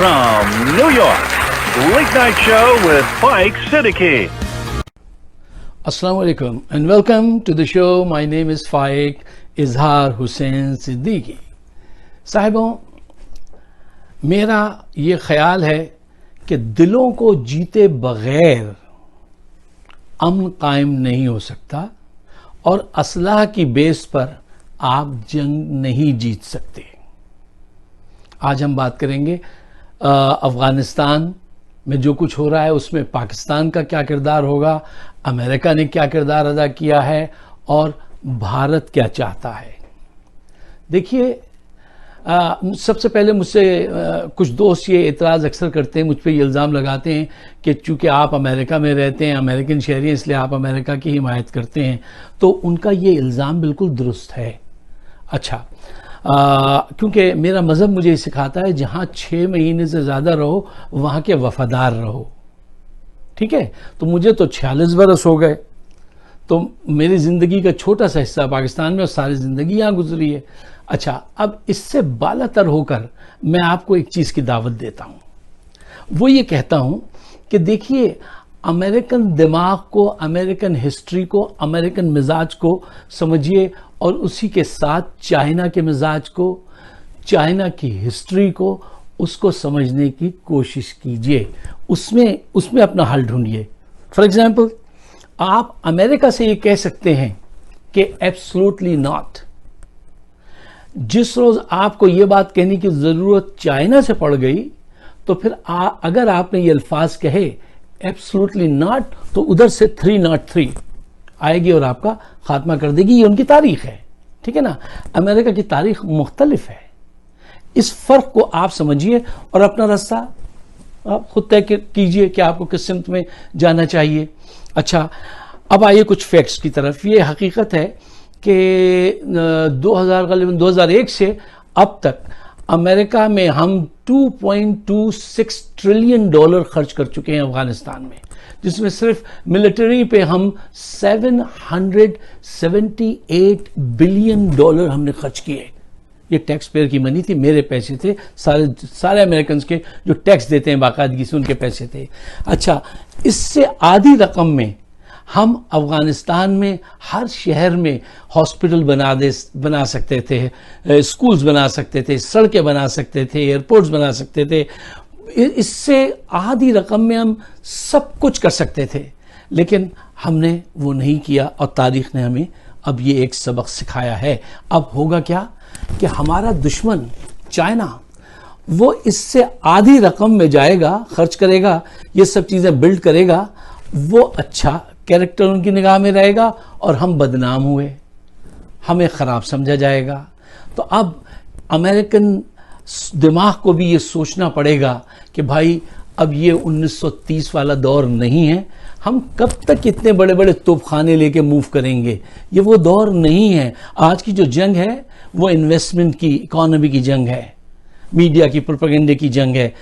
from New York, Late Night Show with Mike Siddiqui. Assalamu alaikum and welcome to the show. My name is Faik Izhar Hussain Siddiqui. साहिबों, मेरा ये ख्याल है कि दिलों को जीते बगैर अमन कायम नहीं हो सकता और असलाह की बेस पर आप जंग नहीं जीत सकते। आज हम बात करेंगे अफ़गानिस्तान में जो कुछ हो रहा है उसमें पाकिस्तान का क्या किरदार होगा, अमेरिका ने क्या किरदार अदा किया है और भारत क्या चाहता है। देखिए, सबसे पहले मुझसे कुछ दोस्त ये एतराज़ अक्सर करते हैं, मुझ पे ये इल्ज़ाम लगाते हैं कि चूँकि आप अमेरिका में रहते हैं, अमेरिकन शहरी हैं, इसलिए आप अमेरिका की हिमायत करते हैं। तो उनका ये इल्ज़ाम बिल्कुल दुरुस्त है। अच्छा, क्योंकि मेरा मज़हब मुझे ये सिखाता है जहाँ 6 महीने से ज़्यादा रहो वहाँ के वफ़ादार रहो। ठीक है, तो मुझे तो 46 बरस हो गए, तो मेरी ज़िंदगी का छोटा सा हिस्सा पाकिस्तान में और सारी ज़िंदगी यहाँ गुजरी है। अच्छा, अब इससे बालातर होकर मैं आपको एक चीज़ की दावत देता हूँ। वो ये कहता हूँ कि देखिए, अमेरिकन दिमाग को, अमेरिकन हिस्ट्री को, अमेरिकन मिजाज को समझिए और उसी के साथ चाइना के मिजाज को, चाइना की हिस्ट्री को, उसको समझने की कोशिश कीजिए, उसमें अपना हल ढूंढिए। फॉर एग्जाम्पल, आप अमेरिका से ये कह सकते हैं कि एब्सोल्युटली नॉट। जिस रोज आपको ये बात कहने की जरूरत चाइना से पड़ गई, तो फिर अगर आपने ये अल्फाज कहे एब्सोल्युटली नॉट, तो उधर से 303 आएगी और आपका खात्मा कर देगी। ये उनकी तारीख है, ठीक है ना। अमेरिका की तारीख मुख्तलिफ है। इस फर्क को आप समझिए और अपना रास्ता आप खुद तय कीजिए कि आपको किस सिमत में जाना चाहिए। अच्छा, अब आइए कुछ फैक्ट्स की तरफ। ये हकीकत है कि 2001 से अब तक अमेरिका में हम $2.26 ट्रिलियन खर्च कर चुके हैं अफगानिस्तान में, जिसमें सिर्फ मिलिट्री पे हम $778 बिलियन हमने खर्च किए। ये टैक्स पेयर की मनी थी, मेरे पैसे थे, सारे अमेरिकन के जो टैक्स देते हैं बाकायदगी से, उनके पैसे थे। अच्छा, इससे आधी रकम में हम अफगानिस्तान में हर शहर में हॉस्पिटल बना सकते थे, स्कूल्स बना सकते थे, सड़कें बना सकते थे, एयरपोर्ट्स बना सकते थे। इससे आधी रकम में हम सब कुछ कर सकते थे, लेकिन हमने वो नहीं किया और तारीख ने हमें अब ये एक सबक सिखाया है। अब होगा क्या कि हमारा दुश्मन चाइना, वो इससे आधी रकम में जाएगा, खर्च करेगा, ये सब चीज़ें बिल्ड करेगा, वो अच्छा कैरेक्टर उनकी निगाह में रहेगा और हम बदनाम हुए, हमें ख़राब समझा जाएगा। तो अब अमेरिकन दिमाग को भी ये सोचना पड़ेगा कि भाई अब ये 1930 वाला दौर नहीं है। हम कब तक इतने बड़े बड़े तोपखाने लेके मूव करेंगे? ये वो दौर नहीं है। आज की जो जंग है वो इन्वेस्टमेंट की, इकोनॉमी की जंग है, मीडिया की, प्रोपेगेंडे की जंग है।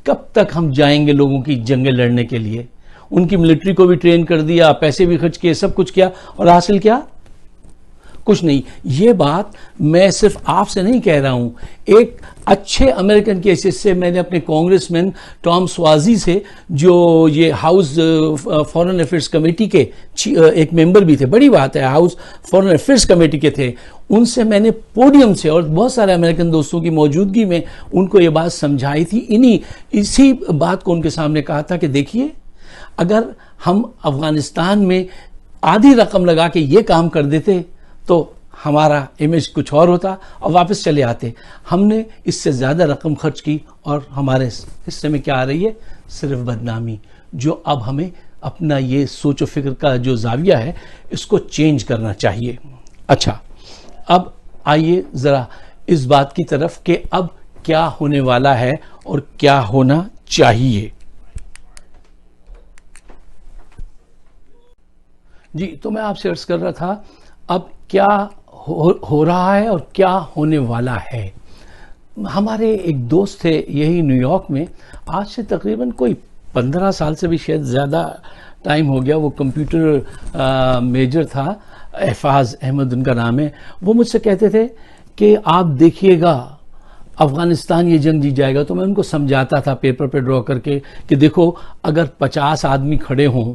कब तक हम जाएंगे लोगों की जंगें लड़ने के लिए? उनकी मिलिट्री को भी ट्रेन कर दिया, पैसे भी खर्च किए, सब कुछ किया और हासिल क्या? कुछ नहीं। ये बात मैं सिर्फ आपसे नहीं कह रहा हूं, एक अच्छे अमेरिकन केसेस से मैंने अपने कांग्रेसमैन टॉम स्वाजी से, जो ये हाउस फॉरेन अफेयर्स कमेटी के एक मेंबर भी थे, बड़ी बात है, हाउस फॉरेन अफेयर्स कमेटी के थे, उनसे मैंने पोडियम से और बहुत सारे अमेरिकन दोस्तों की मौजूदगी में उनको ये बात समझाई थी। इसी बात को उनके सामने कहा था कि देखिए, अगर हम अफगानिस्तान में आधी रकम लगा के ये काम कर देते तो हमारा इमेज कुछ और होता और वापस चले आते। हमने इससे ज़्यादा रकम खर्च की और हमारे हिस्से में क्या आ रही है? सिर्फ बदनामी, जो अब हमें अपना ये सोचो फिक्र का जो जाविया है इसको चेंज करना चाहिए। अच्छा, अब आइए ज़रा इस बात की तरफ कि अब क्या होने वाला है और क्या होना चाहिए। जी, तो मैं आपसे अर्ज कर रहा था, अब क्या हो रहा है और क्या होने वाला है। हमारे एक दोस्त थे यही न्यूयॉर्क में, आज से तकरीबन कोई 15 साल से भी शायद ज़्यादा टाइम हो गया। वो कंप्यूटर मेजर था, एहफाज अहमद उनका नाम है। वो मुझसे कहते थे कि आप देखिएगा अफगानिस्तान ये जंग जीत जाएगा, तो मैं उनको समझाता था पेपर पे ड्रॉ करके कि देखो, अगर 50 आदमी खड़े हों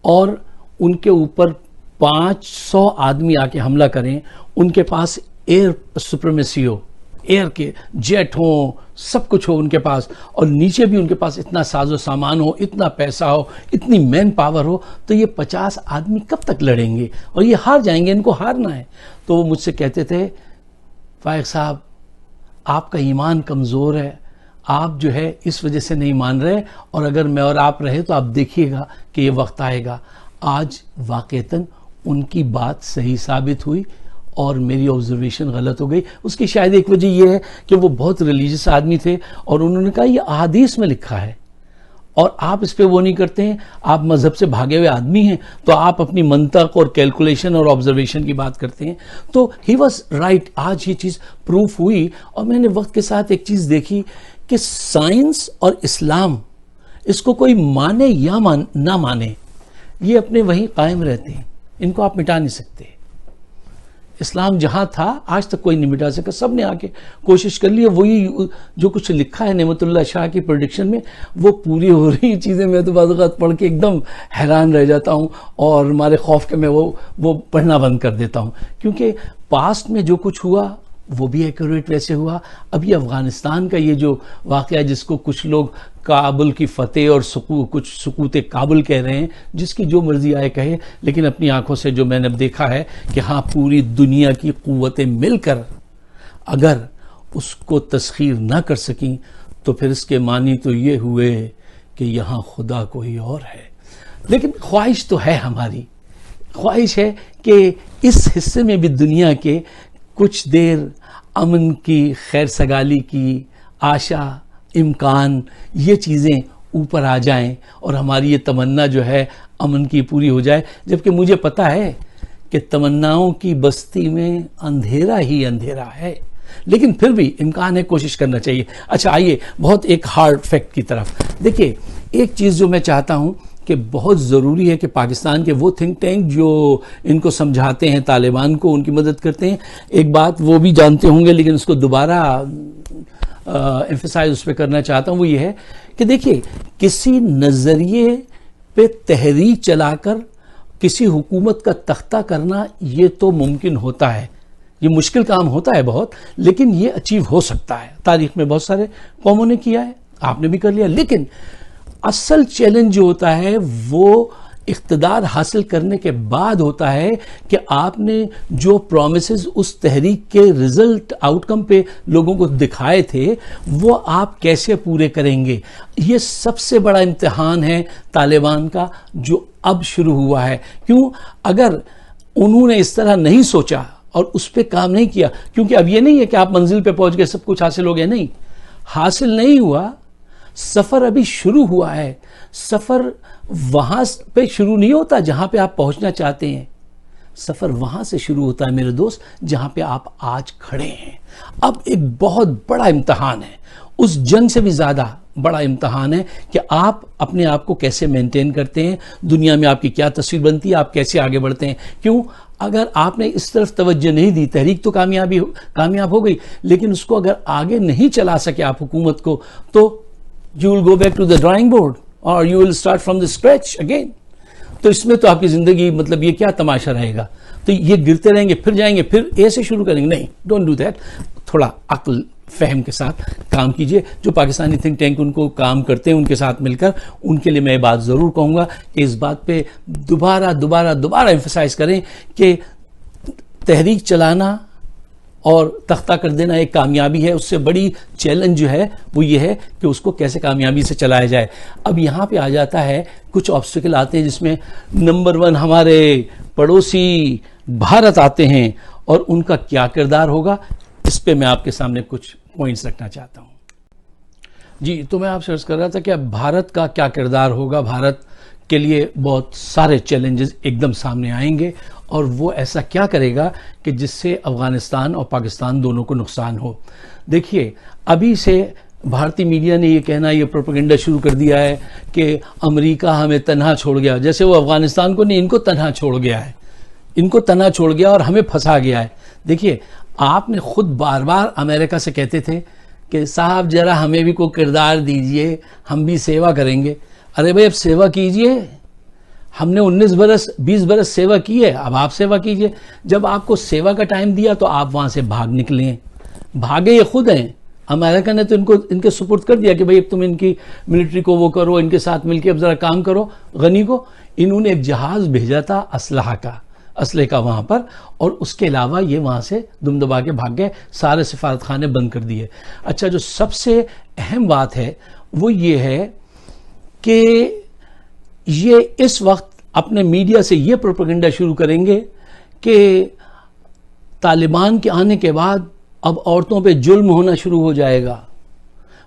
और उनके ऊपर 500 आदमी आके हमला करें, उनके पास एयर सुप्रीमेसी हो, एयर के जेट हो, सब कुछ हो उनके पास, और नीचे भी उनके पास इतना साजो सामान हो, इतना पैसा हो, इतनी मैन पावर हो, तो ये 50 आदमी कब तक लड़ेंगे और ये हार जाएंगे, इनको हारना है। तो वो मुझसे कहते थे, फाइक साहब आपका ईमान कमज़ोर है, आप जो है इस वजह से नहीं मान रहे, और अगर मैं और आप रहे तो आप देखिएगा कि ये वक्त आएगा। आज वाक़तन उनकी बात सही साबित हुई और मेरी ऑब्जर्वेशन गलत हो गई। उसकी शायद एक वजह यह है कि वो बहुत रिलीजियस आदमी थे और उन्होंने कहा ये अहादीस में लिखा है और आप इस पे वो नहीं करते हैं, आप मजहब से भागे हुए आदमी हैं, तो आप अपनी मंतक और कैलकुलेशन और ऑब्जर्वेशन की बात करते हैं। तो ही वॉज राइट। आज ये चीज़ प्रूफ हुई और मैंने वक्त के साथ एक चीज़ देखी कि साइंस और इस्लाम, इसको कोई माने या ना माने, ये अपने वहीं कायम रहते हैं, इनको आप मिटा नहीं सकते। इस्लाम जहाँ था आज तक कोई नहीं मिटा सका, सब ने आके कोशिश कर ली। वही जो कुछ लिखा है नेमतुल्लाह शाह की प्रेडिक्शन में, वो पूरी हो रही चीज़ें मैं तो बाज़ औक़ात पढ़ के एकदम हैरान रह जाता हूँ और हमारे खौफ के मैं वो पढ़ना बंद कर देता हूँ, क्योंकि पास्ट में जो कुछ हुआ वो भी एक्यूरेट वैसे हुआ। अभी अफ़गानिस्तान का ये जो वाक़या, जिसको कुछ लोग काबुल की फ़तेह और कुछ सुकूत काबुल कह रहे हैं, जिसकी जो मर्जी आए कहे, लेकिन अपनी आंखों से जो मैंने अब देखा है कि हाँ, पूरी दुनिया की क़ुव्वतें मिलकर अगर उसको तस्खीर ना कर सकें तो फिर इसके मानी तो ये हुए कि यहाँ खुदा कोई और है। लेकिन ख्वाहिश तो है, हमारी ख्वाहिश है कि इस हिस्से में भी दुनिया के कुछ देर अमन की, खैर सगाली की आशा, इम्कान, ये चीज़ें ऊपर आ जाएं और हमारी ये तमन्ना जो है अमन की पूरी हो जाए। जबकि मुझे पता है कि तमन्नाओं की बस्ती में अंधेरा ही अंधेरा है, लेकिन फिर भी इम्कान है, कोशिश करना चाहिए। अच्छा, आइए बहुत एक हार्ड फैक्ट की तरफ देखिए। एक चीज़ जो मैं चाहता हूँ कि बहुत ज़रूरी है कि पाकिस्तान के वो थिंक टैंक जो इनको समझाते हैं, तालिबान को, उनकी मदद करते हैं, एक बात वो भी जानते होंगे, लेकिन उसको दोबारा एम्फसाइज उस पर करना चाहता हूँ। वो ये है कि देखिए, किसी नज़रिए पे तहरीक चलाकर किसी हुकूमत का तख्ता करना ये तो मुमकिन होता है, ये मुश्किल काम होता है बहुत, लेकिन ये अचीव हो सकता है। तारीख में बहुत सारे कौमों ने किया है, आपने भी कर लिया। लेकिन असल चैलेंज जो होता है वो इख्तिदार हासिल करने के बाद होता है कि आपने जो प्रॉमिसेस उस तहरीक के रिजल्ट, आउटकम पे लोगों को दिखाए थे, वो आप कैसे पूरे करेंगे। ये सबसे बड़ा इम्तिहान है तालिबान का, जो अब शुरू हुआ है। क्यों? अगर उन्होंने इस तरह नहीं सोचा और उस पर काम नहीं किया, क्योंकि अब ये नहीं है कि आप मंजिल पे पहुंच गए, सब कुछ हासिल हो गया, नहीं, हासिल नहीं हुआ, सफ़र अभी शुरू हुआ है। सफ़र वहाँ पे शुरू नहीं होता जहाँ पे आप पहुँचना चाहते हैं, सफ़र वहाँ से शुरू होता है मेरे दोस्त, जहाँ पे आप आज खड़े हैं। अब एक बहुत बड़ा इम्तहान है, उस जंग से भी ज़्यादा बड़ा इम्तहान है कि आप अपने आप को कैसे मेंटेन करते हैं, दुनिया में आपकी क्या तस्वीर बनती है, आप कैसे आगे बढ़ते हैं। क्यों? अगर आपने इस तरफ तवज्जो नहीं दी, तहरीक तो कामयाब हो गई, लेकिन उसको अगर आगे नहीं चला सके आप हुकूमत को, तो you will go back to the drawing board or you will start from the scratch again। तो इसमें तो आपकी ज़िंदगी, मतलब ये क्या तमाशा रहेगा। तो ये गिरते रहेंगे, फिर जाएंगे, फिर ए से शुरू करेंगे। नहीं, डोंट डू दैट। थोड़ा अक्ल फहम के साथ काम कीजिए। जो पाकिस्तानी थिंक टैंक उनको काम करते हैं, उनके साथ मिलकर, उनके लिए मैं बात ज़रूर कहूँगा कि इस बात पे दोबारा एम्फसाइज करें कि तहरीक चलाना और तख्ता कर देना एक कामयाबी है, उससे बड़ी चैलेंज जो है वो ये है कि उसको कैसे कामयाबी से चलाया जाए। अब यहाँ पे आ जाता है, कुछ ऑब्स्टिकल आते हैं, जिसमें नंबर 1 हमारे पड़ोसी भारत आते हैं और उनका क्या किरदार होगा, इस पे मैं आपके सामने कुछ पॉइंट्स रखना चाहता हूँ। जी, तो मैं आपसे अर्ज कर रहा था कि अब भारत का क्या किरदार होगा। भारत के लिए बहुत सारे चैलेंजेस एकदम सामने आएंगे और वो ऐसा क्या करेगा कि जिससे अफ़गानिस्तान और पाकिस्तान दोनों को नुकसान हो। देखिए, अभी से भारतीय मीडिया ने ये कहना, ये प्रोपेगेंडा शुरू कर दिया है कि अमेरिका हमें तन्हा छोड़ गया, जैसे वो अफ़गानिस्तान को नहीं, इनको तन्हा छोड़ गया है, इनको तन्हा छोड़ गया और हमें फंसा गया है। देखिए, आपने खुद बार बार अमेरिका से कहते थे कि साहब जरा हमें भी कोई किरदार दीजिए, हम भी सेवा करेंगे। अरे भाई अब सेवा कीजिए, हमने 19 बरस 20 बरस सेवा की है, अब आप सेवा कीजिए। जब आपको सेवा का टाइम दिया तो आप वहाँ से भाग निकले, भागे ये खुद हैं। अमेरिका ने तो इनके सुपुर्द कर दिया कि भाई अब तुम इनकी मिलिट्री को वो करो, इनके साथ मिलकर अब ज़रा काम करो। गनी को इन्होंने एक जहाज़ भेजा था असलहे का वहाँ पर, और उसके अलावा ये वहाँ से दुम दबा के भाग गए, सारे सफारत खाने बंद कर दिए। अच्छा, जो सबसे अहम बात है वो ये है कि ये इस वक्त अपने मीडिया से ये प्रोपेगेंडा शुरू करेंगे कि तालिबान के आने के बाद अब औरतों पे जुल्म होना शुरू हो जाएगा,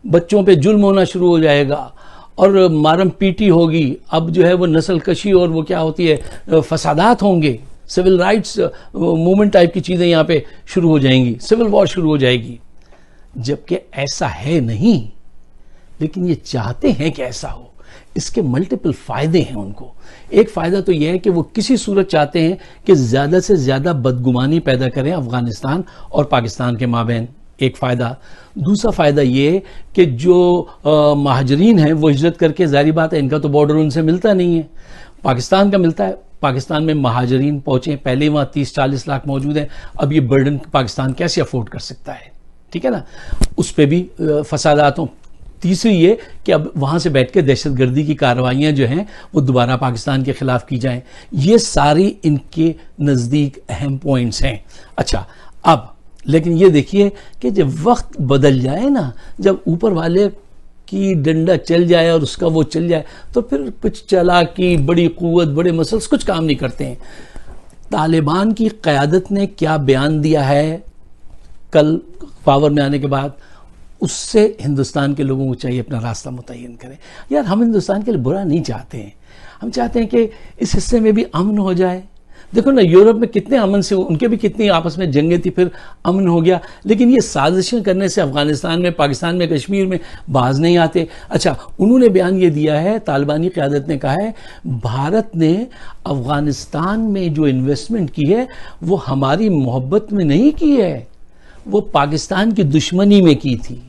बच्चों पे जुल्म होना शुरू हो जाएगा और मारम पीटी होगी। अब जो है वो नस्ल कशी और वो क्या होती है, फसादात होंगे, सिविल राइट्स मूवमेंट टाइप की चीज़ें यहाँ पे शुरू हो जाएंगी, सिविल वॉर शुरू हो जाएगी। जबकि ऐसा है नहीं, लेकिन ये चाहते हैं कि ऐसा हो। इसके मल्टीपल फ़ायदे हैं उनको। एक फ़ायदा तो यह है कि वो किसी सूरत चाहते हैं कि ज़्यादा से ज़्यादा बदगुमानी पैदा करें अफ़गानिस्तान और पाकिस्तान के माबैन, एक फ़ायदा। दूसरा फ़ायदा ये है कि जो महाजरीन हैं वो हिजरत करके, ज़ाहिर बात है इनका तो बॉर्डर उनसे मिलता नहीं है, पाकिस्तान का मिलता है। पाकिस्तान में महाजरीन पहुँचे, पहले वहाँ 30-40 लाख मौजूद हैं, अब ये बर्डन पाकिस्तान कैसे अफोर्ड कर सकता है, ठीक है ना, उस पर भी फसादात हों। तीसरी ये कि अब वहाँ से बैठ के दहशतगर्दी की कार्रवाइयाँ जो हैं वो दोबारा पाकिस्तान के ख़िलाफ़ की जाएं। ये सारी इनके नज़दीक अहम पॉइंट्स हैं। अच्छा, अब लेकिन ये देखिए कि जब वक्त बदल जाए ना, जब ऊपर वाले की डंडा चल जाए और उसका वो चल जाए, तो फिर कुछ चालाकी, बड़ी क़ुव्वत, बड़े मसल्स कुछ काम नहीं करते हैं। तालिबान की क़यादत ने क्या बयान दिया है कल पावर में आने के बाद, उससे हिंदुस्तान के लोगों को चाहिए अपना रास्ता मुतय्यन करें। यार हम हिंदुस्तान के लिए बुरा नहीं चाहते हैं, हम चाहते हैं कि इस हिस्से में भी अमन हो जाए। देखो ना, यूरोप में कितने अमन से, उनके भी कितनी आपस में जंगें थी, फिर अमन हो गया। लेकिन ये साजिशें करने से अफगानिस्तान में, पाकिस्तान में, कश्मीर में बाज नहीं आते। अच्छा, उन्होंने बयान ये दिया है, तालिबानी क़यादत ने कहा है भारत ने अफगानिस्तान में जो इन्वेस्टमेंट की है वो हमारी मोहब्बत में नहीं की है, वो पाकिस्तान की दुश्मनी में की थी।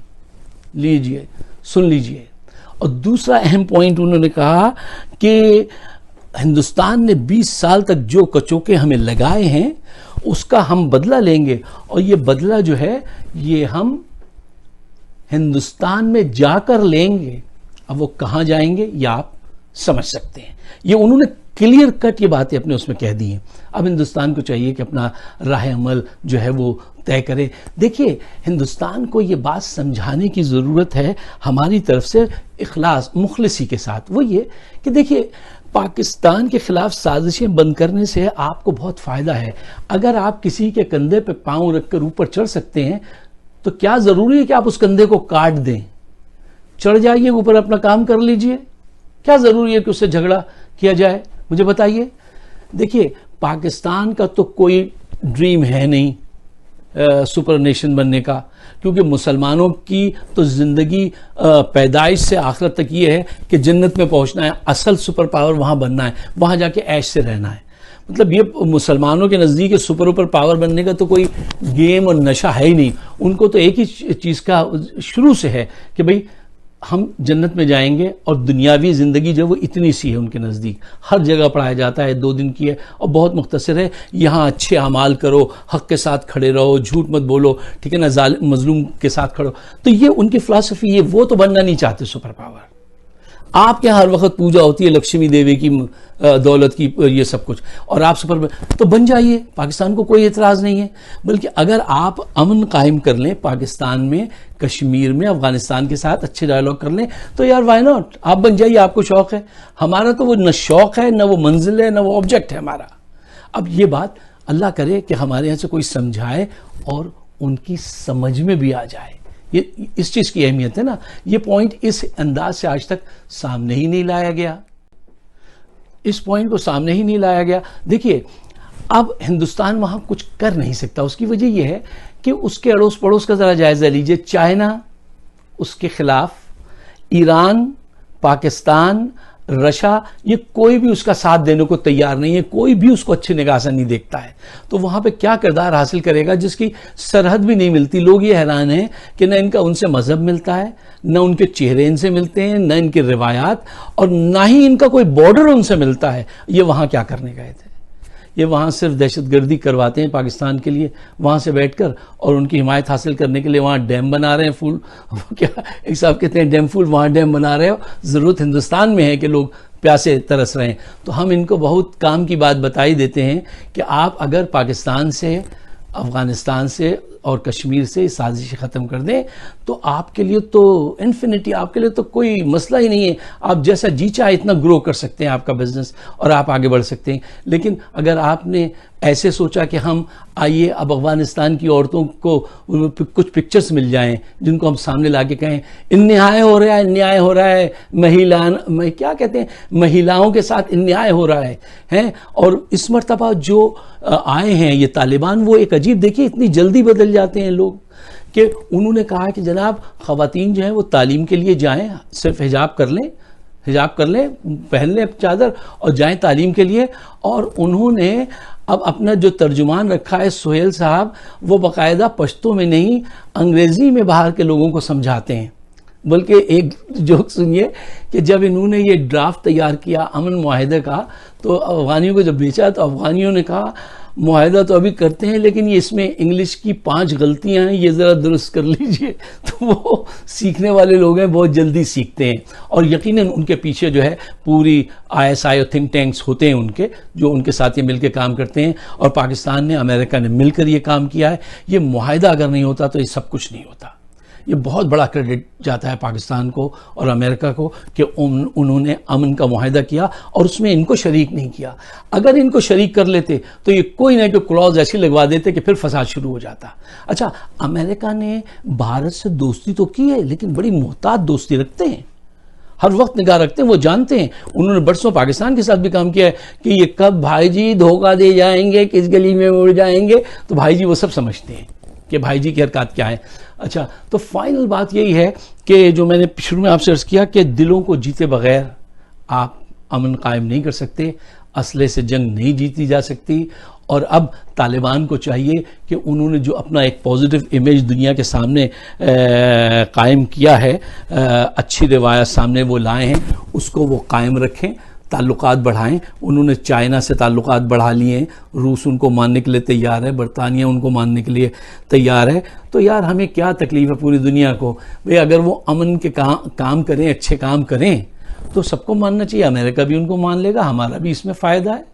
लीजिए, सुन लीजिए। और दूसरा अहम पॉइंट उन्होंने कहा कि हिंदुस्तान ने 20 साल तक जो कचोके हमें लगाए हैं उसका हम बदला लेंगे, और ये बदला जो है ये हम हिंदुस्तान में जाकर लेंगे। अब वो कहाँ जाएंगे ये आप समझ सकते हैं। ये उन्होंने क्लियर कट ये बातें अपने उसमें कह दी हैं। अब हिंदुस्तान को चाहिए कि अपना राह अमल जो है वो तय करे। देखिए, हिंदुस्तान को ये बात समझाने की ज़रूरत है हमारी तरफ से इखलास, मुखलिसी के साथ। वो ये कि देखिए, पाकिस्तान के ख़िलाफ़ साजिशें बंद करने से आपको बहुत फ़ायदा है। अगर आप किसी के कंधे पे पाँव रख कर ऊपर चढ़ सकते हैं तो क्या ज़रूरी है कि आप उस कंधे को काट दें? चढ़ जाइए ऊपर, अपना काम कर लीजिए। क्या ज़रूरी है कि उससे झगड़ा किया जाए? मुझे बताइए। देखिए, पाकिस्तान का तो कोई ड्रीम है नहीं सुपर नेशन बनने का, क्योंकि मुसलमानों की तो ज़िंदगी पैदाइश से आखिरत तक ये है कि जन्नत में पहुंचना है, असल सुपर पावर वहाँ बनना है, वहाँ जाके ऐश से रहना है। मतलब ये मुसलमानों के नज़दीक सुपर पावर बनने का तो कोई गेम और नशा है ही नहीं। उनको तो एक ही चीज़ का शुरू से है कि भाई हम जन्नत में जाएंगे, और दुनियावी ज़िंदगी जो वो इतनी सी है उनके नज़दीक। हर जगह पढ़ाया जाता है, 2 दिन की है और बहुत मुख्तसर है। यहाँ अच्छे अमाल करो, हक़ के साथ खड़े रहो, झूठ मत बोलो, ठीक है ना, मजलूम के साथ खड़ो। तो ये उनकी फ़िलासफ़ी है। वो तो बनना नहीं चाहते सुपर पावर। आपके यहाँ हर वक्त पूजा होती है लक्ष्मी देवी की, दौलत की, ये सब कुछ, और आप सुपर तो बन जाइए। पाकिस्तान को कोई एतराज़ नहीं है। बल्कि अगर आप अमन कायम कर लें पाकिस्तान में, कश्मीर में, अफगानिस्तान के साथ अच्छे डायलॉग कर लें, तो यार वाई नॉट, आप बन जाइए। आपको शौक़ है, हमारा तो वो न शौक़ है, न वो मंजिल है, न वो ऑब्जेक्ट है हमारा। अब ये बात अल्लाह करे कि हमारे यहाँ से कोई समझाए और उनकी समझ में भी आ जाए। ये इस चीज़ की अहमियत है ना। ये पॉइंट इस अंदाज से आज तक सामने ही नहीं लाया गया, इस पॉइंट को सामने ही नहीं लाया गया। देखिए, अब हिंदुस्तान वहाँ कुछ कर नहीं सकता। उसकी वजह यह है कि उसके अड़ोस पड़ोस का ज़रा जायज़ा लीजिए। चाइना उसके ख़िलाफ़, ईरान, पाकिस्तान, रशिया, ये कोई भी उसका साथ देने को तैयार नहीं है, कोई भी उसको अच्छी निगाह से नहीं देखता है। तो वहां पे क्या किरदार हासिल करेगा जिसकी सरहद भी नहीं मिलती। लोग ये हैरान हैं कि न इनका उनसे मजहब मिलता है, न उनके चेहरे इनसे मिलते हैं, न इनकी रिवायात, और ना ही इनका कोई बॉर्डर उनसे मिलता है। ये वहां क्या करने गए थे? ये वहाँ सिर्फ दहशतगर्दी करवाते हैं पाकिस्तान के लिए, वहाँ से बैठकर, और उनकी हिमायत हासिल करने के लिए वहाँ डैम बना रहे हैं फूल। क्या एक साहब कहते हैं डैम फूल, वहाँ डैम बना रहे हो। ज़रूरत हिंदुस्तान में है कि लोग प्यासे तरस रहे हैं। तो हम इनको बहुत काम की बात बताई देते हैं कि आप अगर पाकिस्तान से, अफ़गानिस्तान से और कश्मीर से साजिश ख़त्म कर दें तो आपके लिए तो इन्फिनिटी, आपके लिए तो कोई मसला ही नहीं है। आप जैसा जी चाहे इतना ग्रो कर सकते हैं आपका बिजनेस, और आप आगे बढ़ सकते हैं। लेकिन अगर आपने ऐसे सोचा कि हम आइए अब अफ़गानिस्तान की औरतों को कुछ पिक्चर्स मिल जाएं जिनको हम सामने ला के कहें अन्याय हो रहा है, अन्याय हो रहा है, क्या कहते हैं, महिलाओं के साथ अन्याय हो रहा है, हैं। और इस मर्तबा जो आए हैं ये तालिबान, वो एक अजीब, देखिए इतनी जल्दी बदल जाते हैं लोग कि उन्होंने कहा कि जनाब ख़वातीन जो हैं वो तालीम के लिए जाएं, सिर्फ हिजाब कर लें, पहन लें चादर और जाएं तालीम के लिए। और उन्होंने अब अपना जो तर्जुमान रखा है सोहेल साहब, वो बाकायदा पश्तो में नहीं अंग्रेज़ी में बाहर के लोगों को समझाते हैं। बल्कि एक जोक सुनिए कि जब इन्होंने ये ड्राफ्ट तैयार किया अमन मुआहिदे का, तो अफ़गानियों को जब बेचा तो अफ़गानियों ने कहा मुआहिदा तो अभी करते हैं लेकिन ये इसमें इंग्लिश की 5 गलतियां हैं, ये ज़रा दुरुस्त कर लीजिए। तो वो सीखने वाले लोग हैं, बहुत जल्दी सीखते हैं। और यकीनन उनके पीछे जो है पूरी ISI और थिंक टैंक्स होते हैं उनके, जो उनके साथ ये मिलकर काम करते हैं। और पाकिस्तान ने, अमेरिका ने मिलकर ये काम किया है। ये मुआहिदा अगर नहीं होता तो ये सब कुछ नहीं होता। ये बहुत बड़ा क्रेडिट जाता है पाकिस्तान को और अमेरिका को कि उन्होंने अमन का मुआहिदा किया और उसमें इनको शरीक नहीं किया। अगर इनको शरीक कर लेते तो ये कोई ना कोई क्लॉज ऐसी लगवा देते कि फिर फसाद शुरू हो जाता। अच्छा, अमेरिका ने भारत से दोस्ती तो की है लेकिन बड़ी मोहतात दोस्ती रखते हैं, हर वक्त निगाह रखते हैं। वो जानते हैं, उन्होंने बरसों पाकिस्तान के साथ भी काम किया है कि ये कब भाई जी धोखा दे जाएंगे, किस गली में उड़ जाएंगे। तो भाई जी वो सब समझते हैं कि भाई जी की हरकत क्या है। अच्छा, तो फाइनल बात यही है कि जो मैंने शुरू में आपसे अर्ज़ किया कि दिलों को जीते बगैर आप अमन कायम नहीं कर सकते, असले से जंग नहीं जीती जा सकती। और अब तालिबान को चाहिए कि उन्होंने जो अपना एक पॉजिटिव इमेज दुनिया के सामने कायम किया है, अच्छी रिवायत सामने वो लाए हैं, उसको वो कायम रखें, ताल्लुकात बढ़ाएं। उन्होंने चाइना से ताल्लुकात बढ़ा लिए हैं, रूस उनको मानने के लिए तैयार है, बरतानिया उनको मानने के लिए तैयार है। तो यार हमें क्या तकलीफ़ है पूरी दुनिया को? भाई अगर वो अमन के काम करें, अच्छे काम करें तो सबको मानना चाहिए। अमेरिका भी उनको मान लेगा, हमारा भी इसमें फ़ायदा है।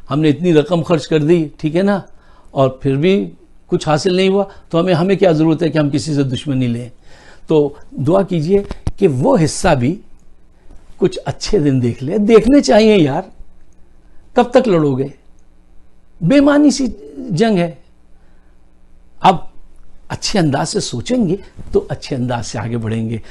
हमने इतनी रकम खर्च कर दी, ठीक है ना, और फिर भी कुछ हासिल नहीं हुआ तो हमें क्या ज़रूरत है कि हम किसी से दुश्मनी लें। तो दुआ कीजिए कि वो हिस्सा भी कुछ अच्छे दिन देखने चाहिए यार। कब तक लड़ोगे? बेमानी सी जंग है। अब अच्छे अंदाज से सोचेंगे तो अच्छे अंदाज से आगे बढ़ेंगे।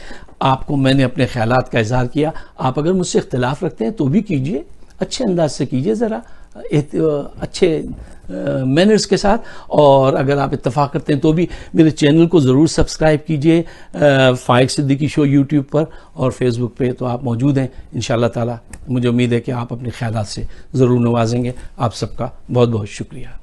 आपको मैंने अपने ख्यालात का इजहार किया, आप अगर मुझसे इख्तिलाफ रखते हैं तो भी कीजिए, अच्छे अंदाज से कीजिए, ज़रा अच्छे मैनर्स के साथ। और अगर आप इत्तेफाक करते हैं तो भी मेरे चैनल को ज़रूर सब्सक्राइब कीजिए। फ़ाइक सिद्दीकी शो यूट्यूब पर और फेसबुक पे तो आप मौजूद हैं। इंशाअल्लाह ताला मुझे उम्मीद है कि आप अपने ख्यालात से ज़रूर नवाजेंगे। आप सबका बहुत बहुत शुक्रिया।